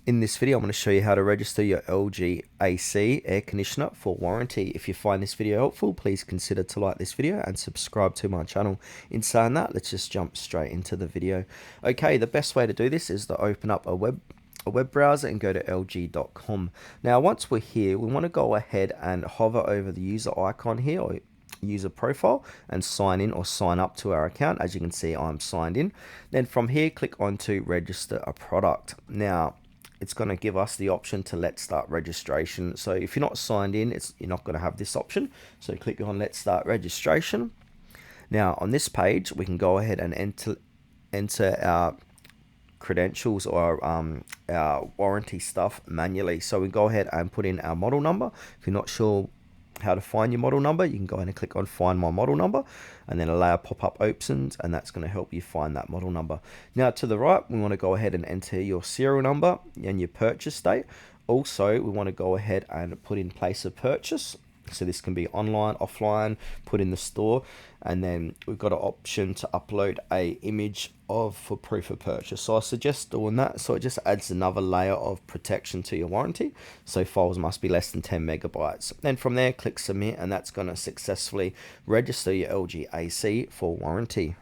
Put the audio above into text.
In this video, I'm going to show you how to register your LG AC air conditioner for warranty. If you find this video helpful, please consider to like this video and subscribe to my channel. In saying that, let's just jump straight into the video. Okay, the best way to do this is to open up a web browser and go to lg.com. Now, once we're here, we want to go ahead and hover over the user icon here, or user profile, and sign in or sign up to our account. As you can see, I'm signed in. Then from here, click on to register a product. Now, it's going to give us the option to let's start registration. So if you're not signed in, you're not going to have this option. So click on let's start registration. Now on this page, we can go ahead and enter our credentials or our warranty stuff manually. So we go ahead and put in our model number. If you're not sure how to find your model number, you can go ahead and click on find my model number, and then a layer pop-up opens, and that's going to help you find that model number. Now to the right, we want to go ahead and enter your serial number and your purchase date. Also, we want to go ahead and put in place of purchase. So this can be online, offline, put in the store, and then we've got an option to upload a image for proof of purchase. So I suggest doing that, so it just adds another layer of protection to your warranty. So files must be less than 10 megabytes. Then from there, click submit, and that's going to successfully register your LG AC for warranty.